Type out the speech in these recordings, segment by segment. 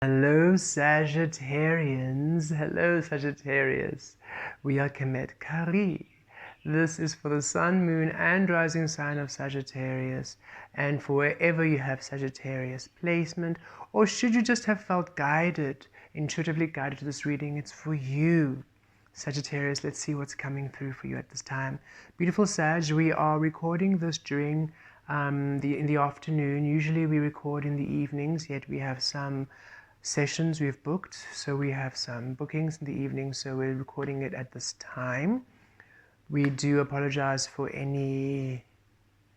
Hello Sagittarians, hello Sagittarius. We are Kemet Kah-Ri. This is for the Sun, Moon and Rising sign of Sagittarius, and for wherever you have Sagittarius placement, or should you just have felt guided, intuitively guided to this reading, it's for you. Sagittarius, let's see what's coming through for you at this time. Beautiful Sag, we are recording this during in the afternoon. Usually we record in the evenings, yet we have some sessions we've booked, so we have some bookings in the evening, so we're recording it at this time. We do apologize for any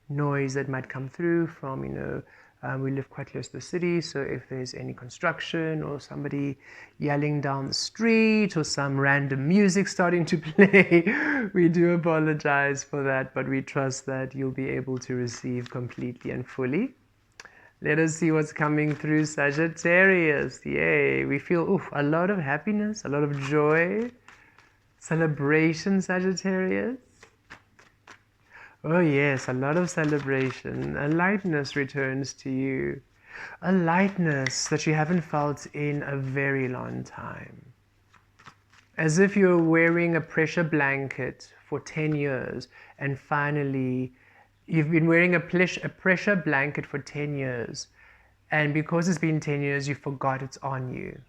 noise that might come through from, we live quite close to the city, so if there's any construction or somebody yelling down the street or some random music starting to play, we do apologize for that, but we trust that you'll be able to receive completely and fully. Let us see what's coming through Sagittarius. Yay, we feel a lot of happiness, a lot of joy, celebration, Sagittarius. Oh yes, a lot of celebration. A lightness returns to you. A lightness that you haven't felt in a very long time. As if you're wearing a pressure blanket for 10 years and finally you've been wearing a pressure blanket for 10 years, and because it's been 10 years, you forgot it's on you.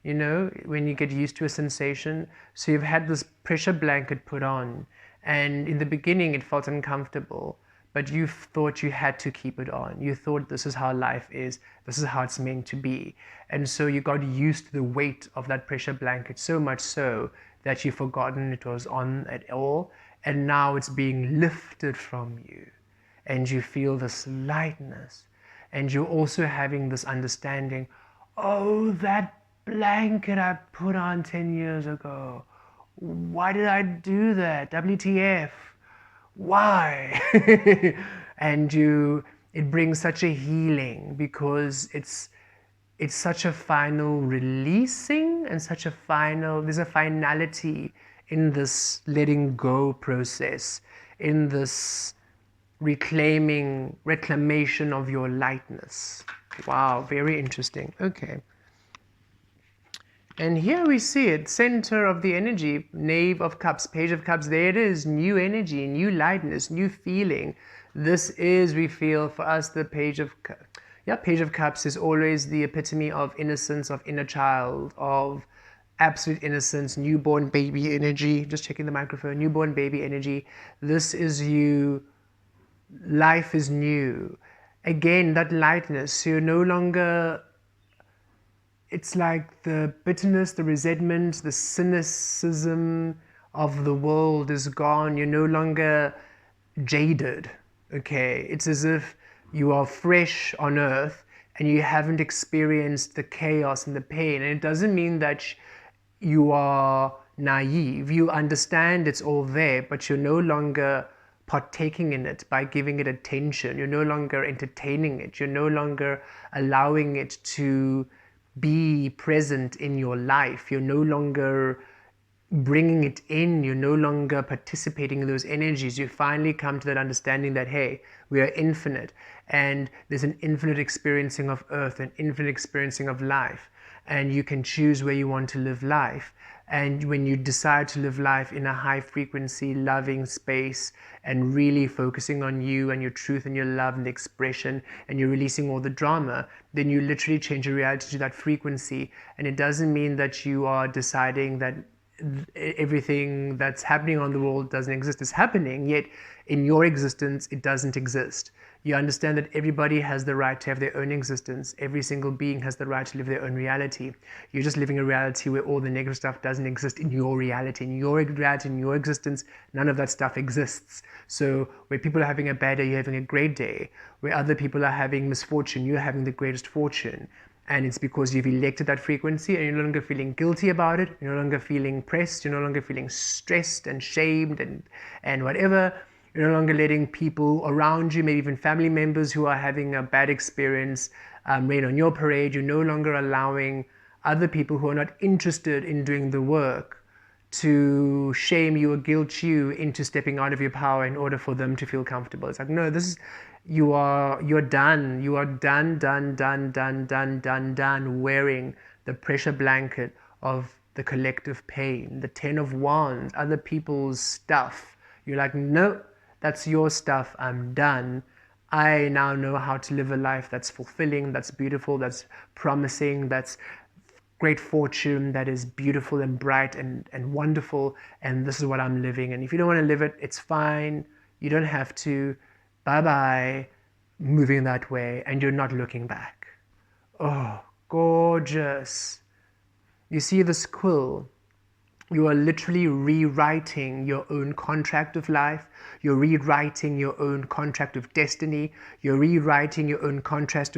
You know, when you get used to a sensation, so you've had this pressure blanket put on, and in the beginning it felt uncomfortable, but you thought you had to keep it on. You thought this is how life is, this is how it's meant to be. And so you got used to the weight of that pressure blanket so much so that you've forgotten it was on at all. And now it's being lifted from you, and you feel this lightness, and you're also having this understanding, oh, that blanket I put on 10 years ago, why did I do that? WTF? Why? And it brings such a healing, because it's such a final releasing and there's a finality in this letting go process, in this reclamation of your lightness. Wow, very interesting. Okay. And here we see it, center of the energy, Knave of Cups, Page of Cups, there it is, new energy, new lightness, new feeling. This is, we feel, for us, the Page of Cups. Yeah, Page of Cups is always the epitome of innocence, of inner child, of absolute innocence, newborn baby energy. Just checking the microphone, newborn baby energy. This is you. Life is new. Again, that lightness. You're no longer, it's like the bitterness, the resentment, the cynicism of the world is gone. You're no longer jaded. Okay, it's as if you are fresh on earth and you haven't experienced the chaos and the pain. And it doesn't mean that you are naive. You understand it's all there, but you're no longer partaking in it by giving it attention. You're no longer entertaining it. You're no longer allowing it to be present in your life. You're no longer bringing it in. You're no longer participating in those energies. You finally come to that understanding that, hey, we are infinite, and there's an infinite experiencing of earth, an infinite experiencing of life, and you can choose where you want to live life. And when you decide to live life in a high frequency, loving space, and really focusing on you and your truth and your love and expression, and you're releasing all the drama, then you literally change your reality to that frequency. And it doesn't mean that you are deciding that everything that's happening on the world doesn't exist. It's happening, yet in your existence it doesn't exist. You understand that everybody has the right to have their own existence. Every single being has the right to live their own reality. You're just living a reality where all the negative stuff doesn't exist in your reality. In your reality, in your existence, none of that stuff exists. So where people are having a bad day, you're having a great day. Where other people are having misfortune, you're having the greatest fortune. And it's because you've elected that frequency, and you're no longer feeling guilty about it. You're no longer feeling pressed. You're no longer feeling stressed and shamed and whatever. You're no longer letting people around you, maybe even family members who are having a bad experience, rain on your parade. You're no longer allowing other people who are not interested in doing the work to shame you or guilt you into stepping out of your power in order for them to feel comfortable. It's like, no, you're done. You are done wearing the pressure blanket of the collective pain, the 10 of Wands, other people's stuff. You're like, no, that's your stuff. I'm done. I now know how to live a life that's fulfilling, that's beautiful, that's promising, that's great fortune, that is beautiful and bright and wonderful, and this is what I'm living. And if you don't want to live it, it's fine. You don't have to. Bye bye. Moving that way, and you're not looking back. Oh, gorgeous. You see this quill? You are literally rewriting your own contract of life. You're rewriting your own contract of destiny. You're rewriting your own contract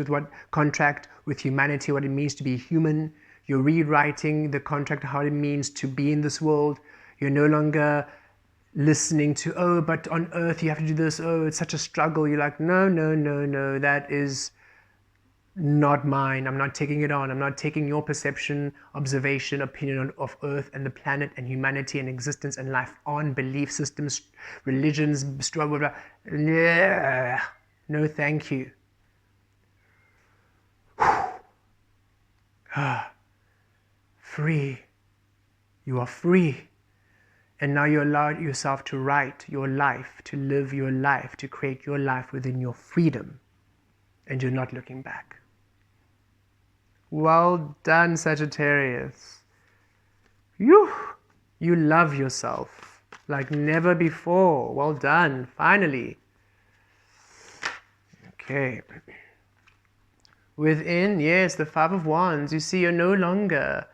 with humanity, what it means to be human. You're rewriting the contract, how it means to be in this world. You're no longer listening to, oh, but on earth you have to do this. Oh, it's such a struggle. You're like, no, no, no, no. That is not mine. I'm not taking it on. I'm not taking your perception, observation, opinion of earth and the planet and humanity and existence and life on, belief systems, religions, struggle. Yeah. No, thank you. Free. You are free. And now you allow yourself to write your life, to live your life, to create your life within your freedom. And you're not looking back. Well done, Sagittarius. You love yourself like never before. Well done, finally. Okay. Within, yes, the 5 of Wands, you see you're no longer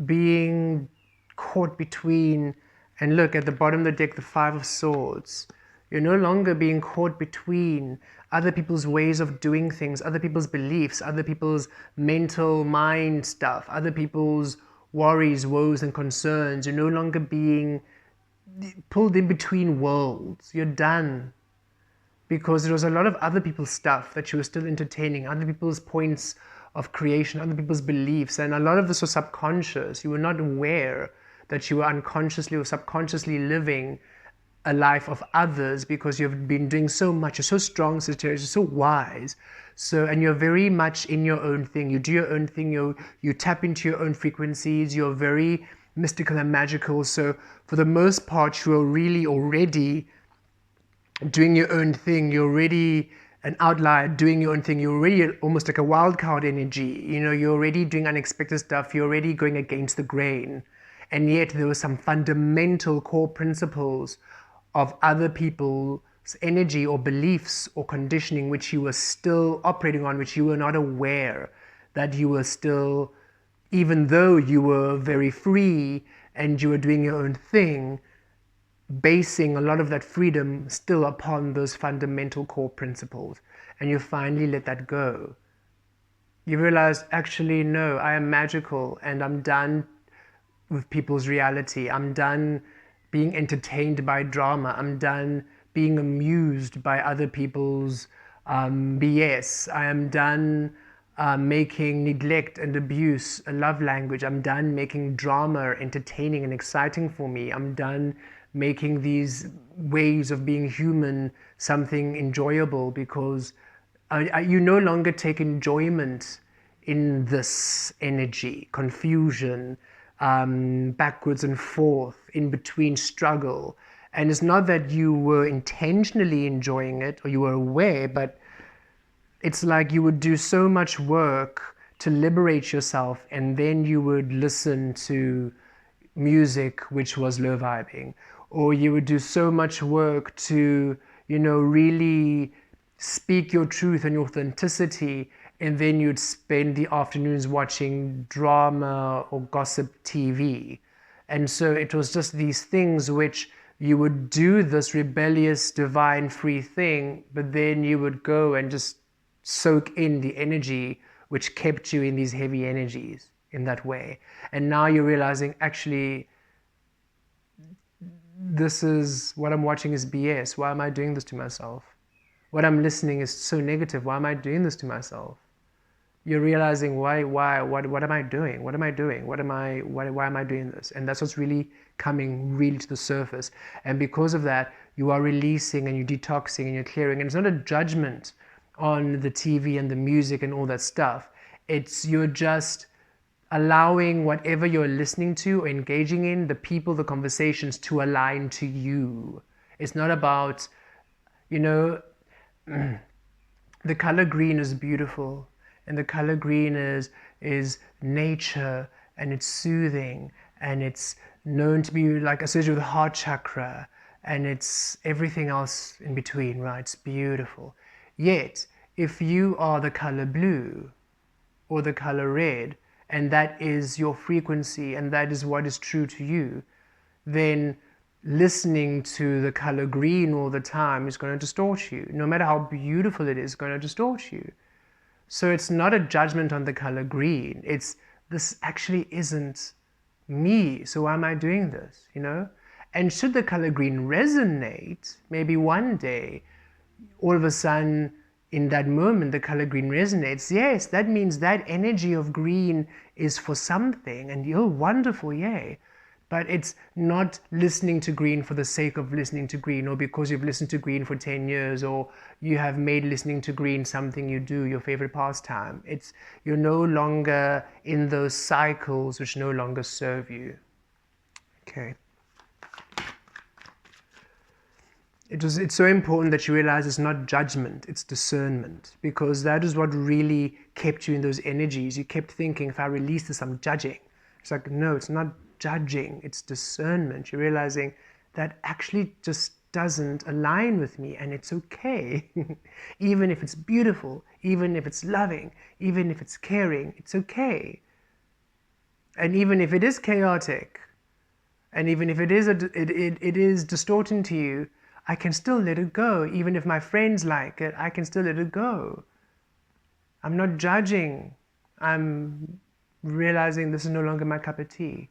being caught between, and look at the bottom of the deck, the 5 of Swords. You're no longer being caught between other people's ways of doing things, other people's beliefs, other people's mental mind stuff, other people's worries, woes, and concerns. You're no longer being pulled in between worlds. You're done. Because there was a lot of other people's stuff that you were still entertaining, other people's points of creation, other people's beliefs, and a lot of this was subconscious. You were not aware that you were unconsciously or subconsciously living a life of others because you've been doing so much. You're so strong, Sagittarius, you're so wise. And you're very much in your own thing. You do your own thing, you tap into your own frequencies, you're very mystical and magical. So for the most part, you're really already doing your own thing. You're already an outlier doing your own thing. You're already almost like a wild card energy. You're already doing unexpected stuff. You're already going against the grain. And yet there were some fundamental core principles of other people's energy or beliefs or conditioning which you were still operating on, which you were not aware that you were still, even though you were very free and you were doing your own thing, basing a lot of that freedom still upon those fundamental core principles. And you finally let that go. You realize, actually, no, I am magical and I'm done with people's reality. I'm done being entertained by drama. I'm done being amused by other people's BS. I am done making neglect and abuse a love language. I'm done making drama entertaining and exciting for me. I'm done making these ways of being human something enjoyable, because you no longer take enjoyment in this energy, confusion, backwards and forth, in between struggle. And it's not that you were intentionally enjoying it or you were aware, but it's like you would do so much work to liberate yourself, and then you would listen to music which was low vibing, or you would do so much work to, really speak your truth and your authenticity, and then you'd spend the afternoons watching drama or gossip TV. And so it was just these things which you would do this rebellious, divine, free thing, but then you would go and just soak in the energy which kept you in these heavy energies in that way. And now you're realizing, actually, this is what I'm watching is BS. Why am I doing this to myself? What I'm listening is so negative. Why am I doing this to myself? you're realizing what am I doing? What am I doing? Why am I doing this? And that's what's really coming really to the surface. And because of that, you are releasing and you're detoxing and you're clearing. And it's not a judgment on the TV and the music and all that stuff. It's you're just allowing whatever you're listening to or engaging in, the people, the conversations, to align to you. It's not about, you know, the color green is beautiful, and the color green is nature, and it's soothing, and it's known to be like associated with the heart chakra, and it's everything else in between, right? It's beautiful. Yet, if you are the color blue or the color red, and that is your frequency, and that is what is true to you, then listening to the color green all the time is going to distort you. No matter how beautiful it is, going to distort you. So it's not a judgment on the color green. It's, this actually isn't me, so why am I doing this, you know? And should the color green resonate, maybe one day, all of a sudden, in that moment, the color green resonates. Yes, that means that energy of green is for something, and you're wonderful, yay. But it's not listening to green for the sake of listening to green, or because you've listened to green for 10 years, or you have made listening to green something you do, your favorite pastime. It's, you're no longer in those cycles which no longer serve you. Okay. It's so important that you realize it's not judgment, it's discernment, because that is what really kept you in those energies. You kept thinking, if I release this, I'm judging. It's like, no, it's not judging, it's discernment. You're realizing that actually just doesn't align with me, and it's okay. Even if it's beautiful, even if it's loving, even if it's caring, it's okay. And even if it is chaotic, and even if it is distorting to you, I can still let it go. Even if my friends like it, I can still let it go. I'm not judging. I'm realizing this is no longer my cup of tea.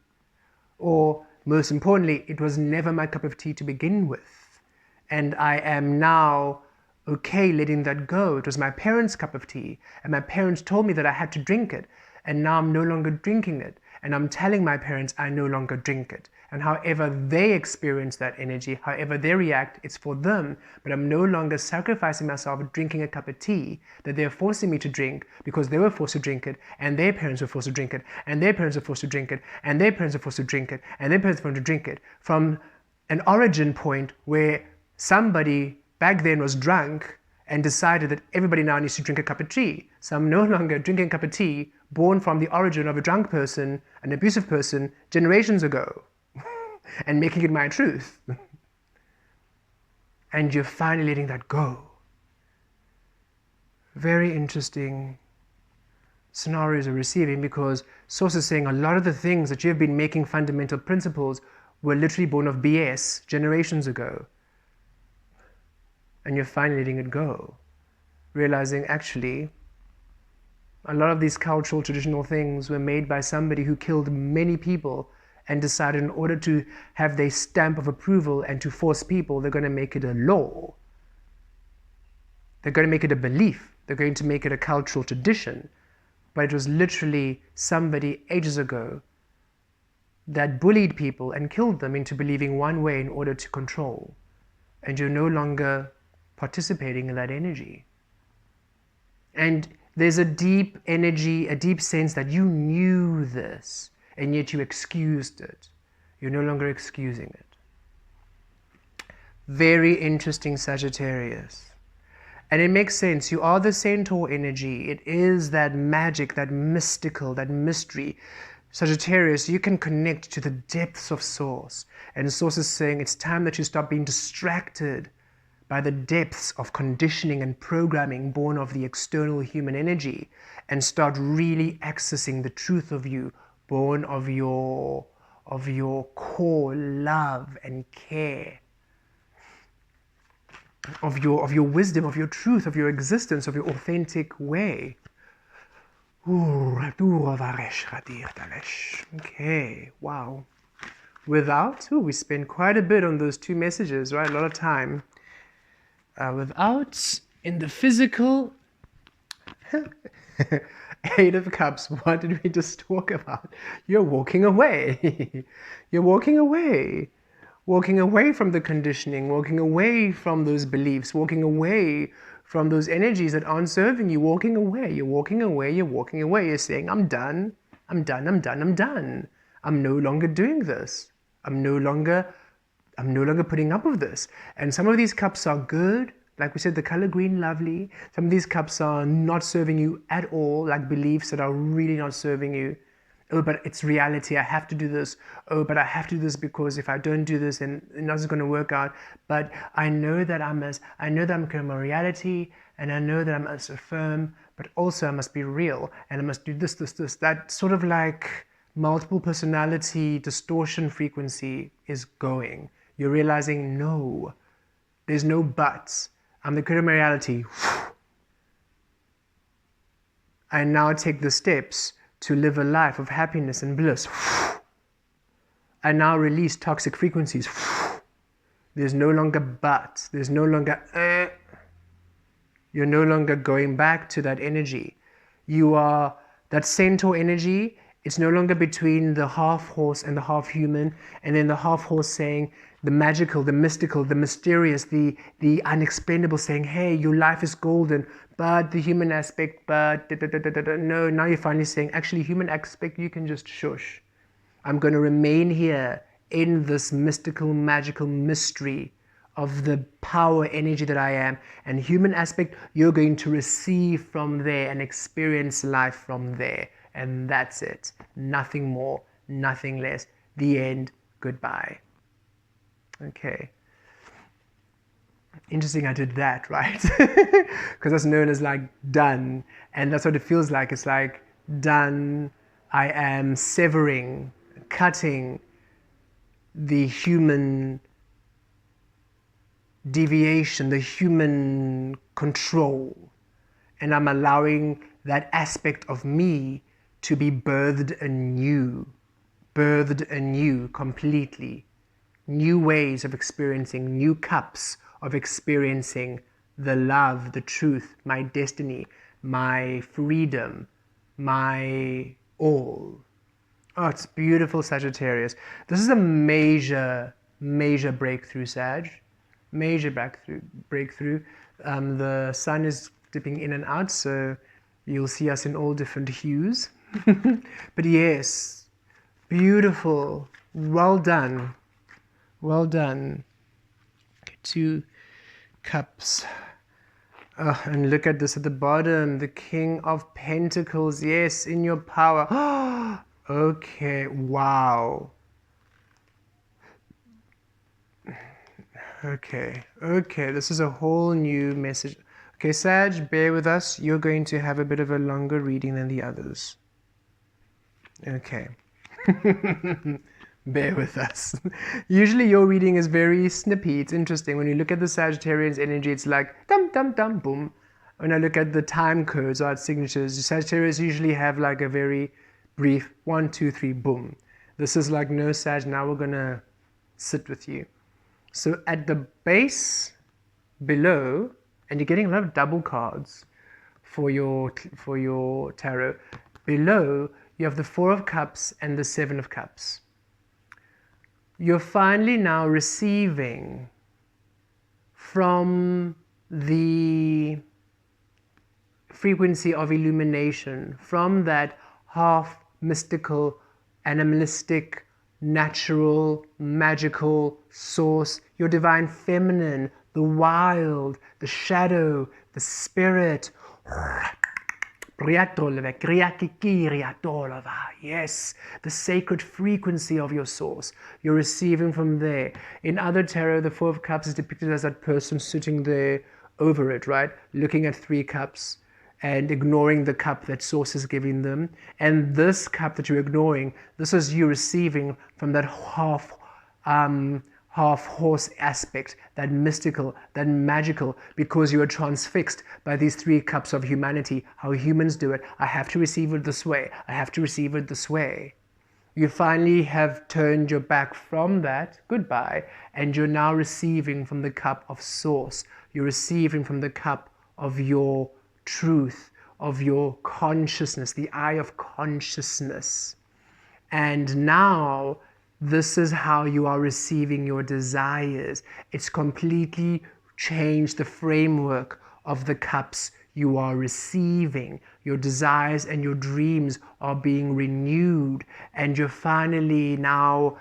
Or most importantly, it was never my cup of tea to begin with. And I am now okay letting that go. It was my parents' cup of tea, and my parents told me that I had to drink it, and now I'm no longer drinking it. And I'm telling my parents I no longer drink it. And however they experience that energy, however they react, it's for them. But I'm no longer sacrificing myself drinking a cup of tea that they're forcing me to drink because they were forced to drink it, and their parents were forced to drink it, and their parents were forced to drink it, and their parents were forced to drink it, and their parents were forced to drink it, from an origin point where somebody back then was drunk and decided that everybody now needs to drink a cup of tea. So I'm no longer drinking a cup of tea born from the origin of a drunk person, an abusive person, generations ago, and making it my truth. And you're finally letting that go. Very interesting scenarios are receiving, because Source is saying a lot of the things that you've been making fundamental principles were literally born of BS generations ago. And you're finally letting it go. Realizing actually, a lot of these cultural traditional things were made by somebody who killed many people and decided in order to have their stamp of approval and to force people, they're going to make it a law. They're going to make it a belief. They're going to make it a cultural tradition. But it was literally somebody ages ago that bullied people and killed them into believing one way in order to control. And you're no longer participating in that energy. And there's a deep energy, a deep sense that you knew this, and yet you excused it. You're no longer excusing it. Very interesting, Sagittarius. And it makes sense. You are the centaur energy. It is that magic, that mystical, that mystery. Sagittarius, you can connect to the depths of Source. And Source is saying it's time that you stop being distracted by the depths of conditioning and programming born of the external human energy, and start really accessing the truth of you, born of your core love and care, of your wisdom, of your truth, of your existence, of your authentic way. Okay, wow. We spent quite a bit on those two messages, right? A lot of time. Without, in the physical, Eight of Cups, what did we just talk about? You're walking away. You're walking away. Walking away from the conditioning, walking away from those beliefs, walking away from those energies that aren't serving you, walking away. You're walking away, you're walking away. You're saying, I'm done, I'm done, I'm done, I'm done. I'm no longer doing this. I'm no longer putting up with this. And some of these cups are good. Like we said, the color green, lovely. Some of these cups are not serving you at all, like beliefs that are really not serving you. Oh, but it's reality. I have to do this. Oh, but I have to do this because if I don't do this, then it's not going to work out. But I know that I'm a reality, and I know that I must affirm, but also I must be real, and I must do this, this, this. That sort of like multiple personality distortion frequency is going. You're realizing, no, there's no buts. I'm the creator of my reality. I now take the steps to live a life of happiness and bliss. I now release toxic frequencies. There's no longer but. There's no longer You're no longer going back to that energy. You are that centaur energy. It's no longer between the half horse and the half human, and then the half horse saying the magical, the mystical, the mysterious, the unexplainable, saying, hey, your life is golden, but the human aspect, but no, now you're finally saying, actually, human aspect, you can just shush. I'm going to remain here in this mystical, magical mystery of the power energy that I am, and human aspect, you're going to receive from there and experience life from there. And that's it. Nothing more, nothing less. The end. Goodbye. Okay. Interesting I did that, right? Because that's known as like done. And that's what it feels like. It's like done. I am severing, cutting the human deviation, the human control. And I'm allowing that aspect of me to be birthed anew completely. New ways of experiencing, new cups of experiencing the love, the truth, my destiny, my freedom, my all. Oh, it's beautiful, Sagittarius. This is a major breakthrough, Sag. Major breakthrough. The sun is dipping in and out, so you'll see us in all different hues. But yes, beautiful. Well done. Well done. 2 cups. Oh, and look at this at the bottom. The King of Pentacles. Yes, in your power. Okay, wow. Okay, this is a whole new message. Okay, Sag, bear with us. You're going to have a bit of a longer reading than the others. Okay. Bear with us. Usually your reading is very snippy. It's interesting. When you look at the Sagittarian's energy, it's like dum dum dum boom. When I look at the time codes or signatures, the Sagittarius usually have like a very brief 1, 2, 3 boom. This is like, no, Sag, now we're gonna sit with you. So at the base below, and you're getting a lot of double cards for your tarot. Below, you have the 4 of Cups and the 7 of Cups. You're finally now receiving from the frequency of illumination, from that half mystical, animalistic, natural, magical source, your divine feminine, the wild, the shadow, the spirit. Yes, the sacred frequency of your source. You're receiving from there. In other tarot, the 4 of Cups is depicted as that person sitting there over it, right? Looking at 3 cups and ignoring the cup that source is giving them. And this cup that you're ignoring, this is you receiving from that half horse aspect, that mystical, that magical, because you are transfixed by these 3 cups of humanity, how humans do it. I have to receive it this way. I have to receive it this way. You finally have turned your back from that, goodbye, and you're now receiving from the cup of source. You're receiving from the cup of your truth, of your consciousness, the eye of consciousness. And now this is how you are receiving your desires. It's completely changed the framework of the cups you are receiving. Your desires and your dreams are being renewed, and you're finally now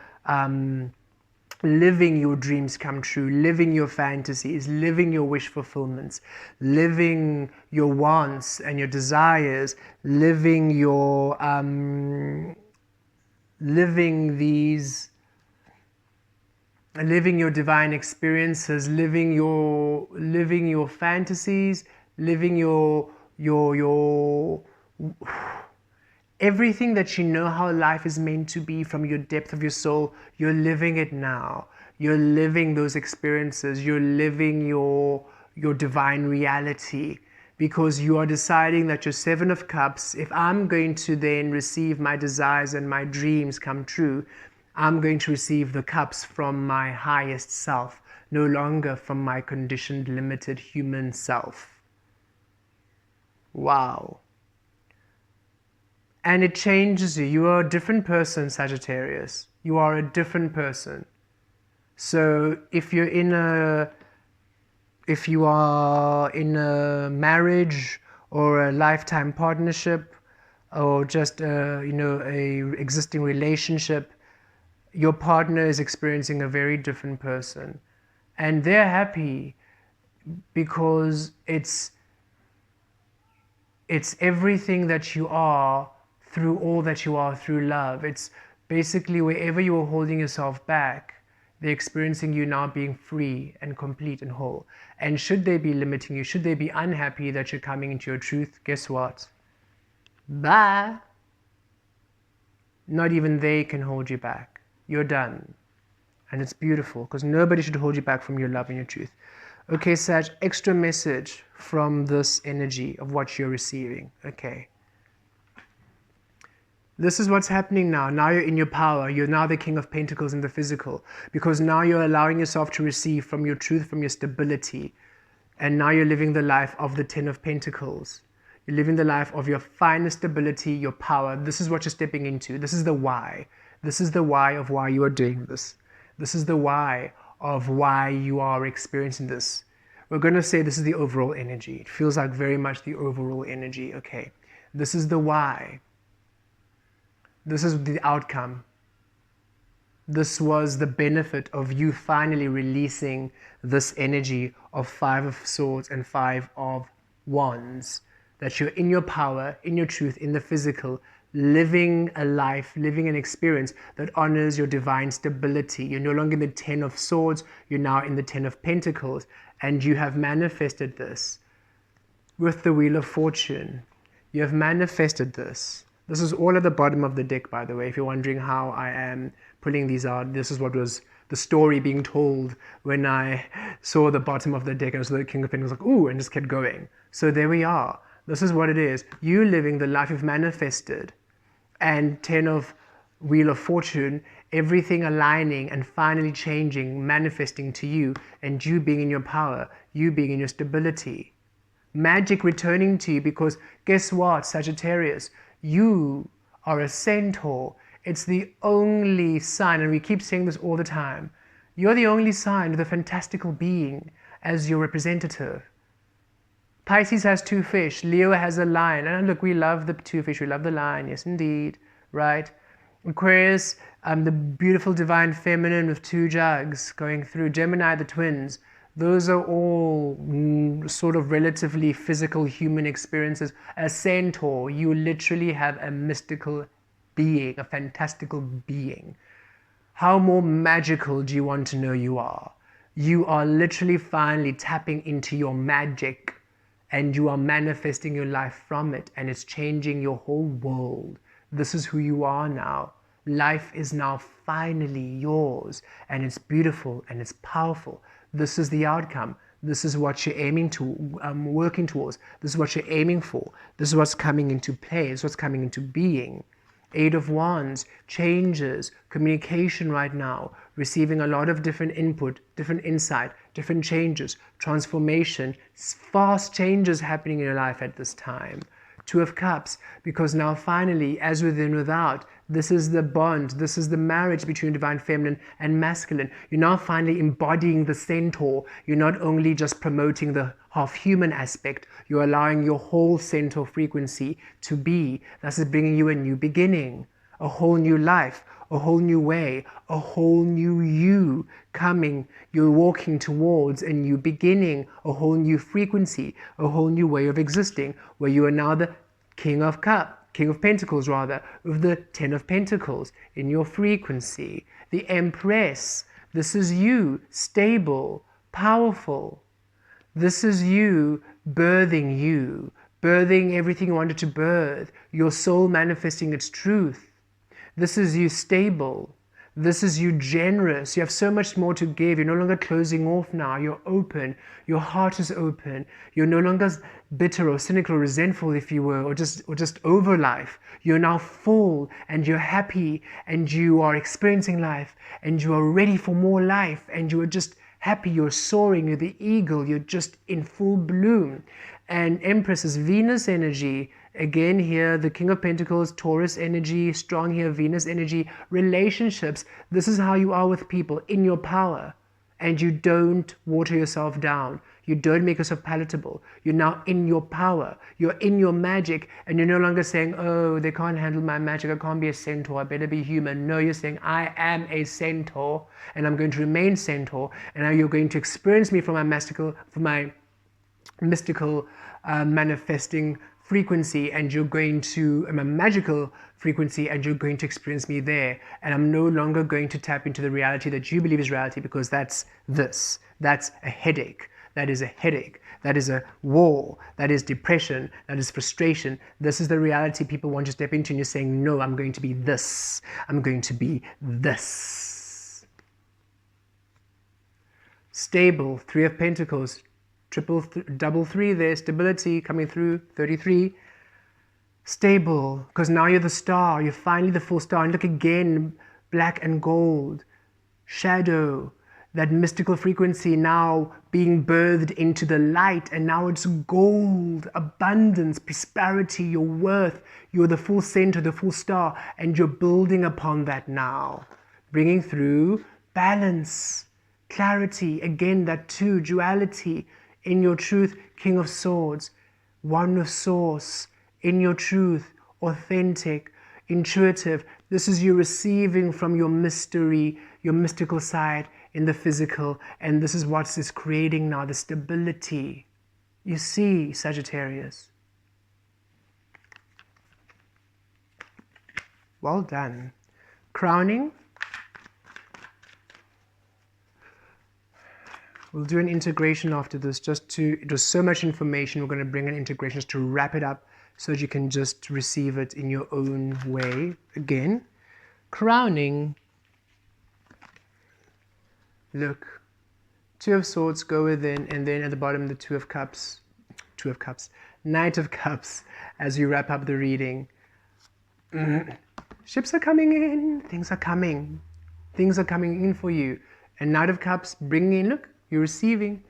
living your dreams come true, living your fantasies, living your wish fulfillments, living your wants and your desires, living your living your divine experiences, living your fantasies, living your everything that you know how life is meant to be from your depth of your soul. You're living it now. You're living those experiences. You're living your divine reality, because you are deciding that your Seven of Cups, if I'm going to then receive my desires and my dreams come true, I'm going to receive the cups from my highest self, no longer from my conditioned, limited human self. Wow. And it changes you. You are a different person, Sagittarius. You are a different person. So if you are in a marriage or a lifetime partnership, or just a existing relationship, your partner is experiencing a very different person, and they're happy because it's everything that you are through all that you are through love. It's basically wherever you are holding yourself back, they're experiencing you now being free and complete and whole. And should they be limiting you, should they be unhappy that you're coming into your truth, guess what? Bye. Not even they can hold you back. You're done. And it's beautiful, because nobody should hold you back from your love and your truth. Okay, Sag, extra message from this energy of what you're receiving. Okay. This is what's happening now. Now you're in your power. You're now the King of Pentacles in the physical, because now you're allowing yourself to receive from your truth, from your stability. And now you're living the life of the Ten of Pentacles. You're living the life of your finest stability, your power. This is what you're stepping into. This is the why. This is the why of why you are doing this. This is the why of why you are experiencing this. We're going to say this is the overall energy. It feels like very much the overall energy. Okay. This is the why. This is the outcome. This was the benefit of you finally releasing this energy of Five of Swords and Five of Wands. That you're in your power, in your truth, in the physical, living a life, living an experience that honors your divine stability. You're no longer in the Ten of Swords, you're now in the Ten of Pentacles, and you have manifested this with the Wheel of Fortune. You have manifested this. This is all at the bottom of the deck, by the way. If you're wondering how I am pulling these out, this is what was the story being told when I saw the bottom of the deck and I saw the King of Pentacles, like, ooh, and just kept going. So there we are. This is what it is. You living the life you've manifested. And Ten of Wheel of Fortune, everything aligning and finally changing, manifesting to you, and you being in your power, you being in your stability. Magic returning to you, because guess what, Sagittarius? You are a centaur. It's the only sign, and we keep saying this all the time, you're the only sign with a fantastical being as your representative. Pisces has two fish, Leo has a lion, and look, we love the two fish, we love the lion, yes indeed, right? Aquarius, the beautiful divine feminine with two jugs going through. Gemini, the twins. Those are all sort of relatively physical human experiences. A centaur, you literally have a mystical being, a fantastical being. How more magical do you want to know you are? You are literally finally tapping into your magic, and you are manifesting your life from it, and it's changing your whole world. This is who you are now. Life is now finally yours, and it's beautiful and it's powerful. This is the outcome. This is what you're aiming to, working towards. This is what you're aiming for. This is what's coming into play. This is what's coming into being. Eight of Wands, changes, communication right now, receiving a lot of different input, different insight, different changes, transformation, fast changes happening in your life at this time. Two of Cups, because now finally, as within, without, this is the bond, this is the marriage between divine feminine and masculine. You're now finally embodying the centaur. You're not only just promoting the half-human aspect, you're allowing your whole centaur frequency to be. This is bringing you a new beginning, a whole new life, a whole new way, a whole new you coming. You're walking towards a new beginning, a whole new frequency, a whole new way of existing, where you are now the King of Pentacles rather, with the Ten of Pentacles in your frequency. The Empress, this is you, stable, powerful. This is you birthing everything you wanted to birth, your soul manifesting its truth. This is you stable. This is you generous. You have so much more to give. You're no longer closing off now. You're open. Your heart is open. You're no longer bitter or cynical or resentful, if you were, or just over life. You're now full and you're happy and you are experiencing life and you are ready for more life and you are just happy. You're soaring. You're the eagle. You're just in full bloom. And Empress is Venus energy. Again here, the King of Pentacles, Taurus energy, strong here, Venus energy, relationships. This is how you are with people, in your power. And you don't water yourself down. You don't make yourself palatable. You're now in your power. You're in your magic. And you're no longer saying, oh, they can't handle my magic. I can't be a centaur. I better be human. No, you're saying, I am a centaur. And I'm going to remain centaur. And now you're going to experience me from my mystical manifesting frequency, and you're going to a magical frequency, and you're going to experience me there. And I'm no longer going to tap into the reality that you believe is reality, because that's a headache. That is a headache. That is a war. That is depression. That is frustration. This is the reality people want to step into, and you're saying, no, I'm going to be this. I'm going to be this. Stable, Three of Pentacles, double three there, stability coming through, 33. Stable, because now you're the star, you're finally the full star. And look again, black and gold, shadow, that mystical frequency now being birthed into the light, and now it's gold, abundance, prosperity, your worth. You're the full center, the full star, and you're building upon that now, bringing through balance, clarity, again, that two, duality, in your truth, King of Swords, one of Source, in your truth, authentic, intuitive. This is you receiving from your mystery, your mystical side in the physical, and this is what is creating now the stability. You see, Sagittarius. Well done. Crowning. We'll do an integration after this, it was so much information, we're going to bring in integrations to wrap it up so that you can just receive it in your own way. Again, crowning. Look, Two of Swords, go within, and then at the bottom the Two of Cups, Knight of Cups, as you wrap up the reading. Ships are coming in, things are coming in for you. And Knight of Cups, bringing in, look, you're receiving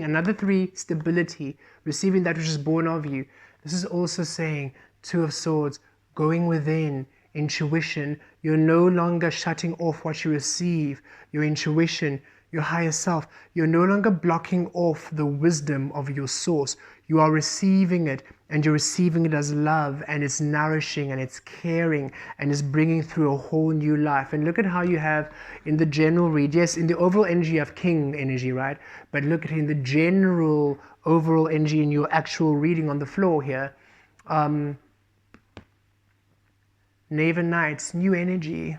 another three, stability, receiving that which is born of you. This is also saying Two of Swords, going within, intuition. You're no longer shutting off what you receive, your intuition, your higher self. You're no longer blocking off the wisdom of your source. You are receiving it, and you're receiving it as love, and it's nourishing, and it's caring, and it's bringing through a whole new life. And look at how you have in the general read, yes, in the overall energy you have King energy, right? But look at in the general overall energy in your actual reading on the floor here. Knave and Knights, new energy.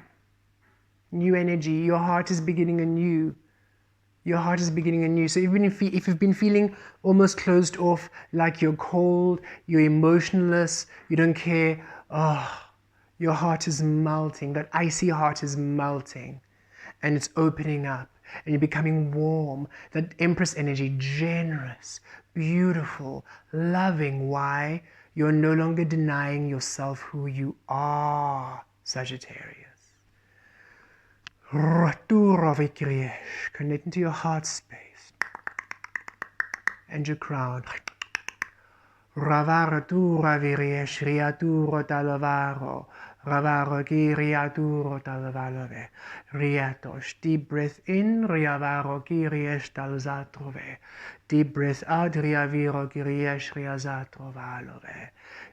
Your heart is beginning anew. Your heart is beginning anew. So if you've been feeling almost closed off, like you're cold, you're emotionless, you don't care, your heart is melting. That icy heart is melting, and it's opening up, and you're becoming warm. That Empress energy, generous, beautiful, loving. Why? You're no longer denying yourself who you are, Sagittarius. Connect into your heart space and your crown. Ravaro tu raviriesh riaturo talavaro. Ravaro ki riaturo talavalove. Riatosh. Deep breath in, riavaro ki riesh talzatrove. Deep breath out, riaviro ki riesh riazatrovalove.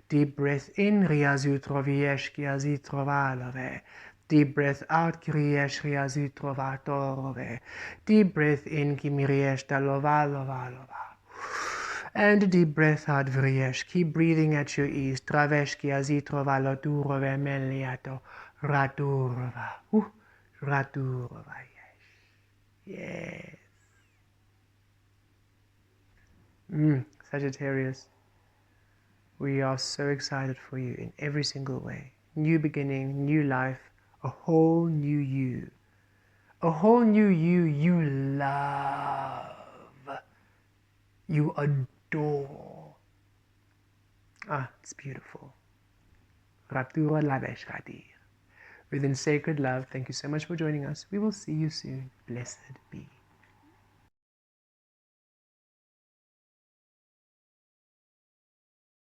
Deep breath in, riazutro viesh ki azitrovalove. Deep breath out, kiriesh riazitrovatorove. Deep breath in, kimiriesh talovalovalo. And a deep breath out, Vriesh. Keep breathing at your ease. Traveshki azitrova loturove meliato raturova. Raturova, yes. Yes. Sagittarius, we are so excited for you in every single way. New beginning, new life, a whole new you. A whole new you you love. You adore. It's beautiful. Raptura Lavesh Radir. Within sacred love, thank you so much for joining us. We will see you soon. Blessed be.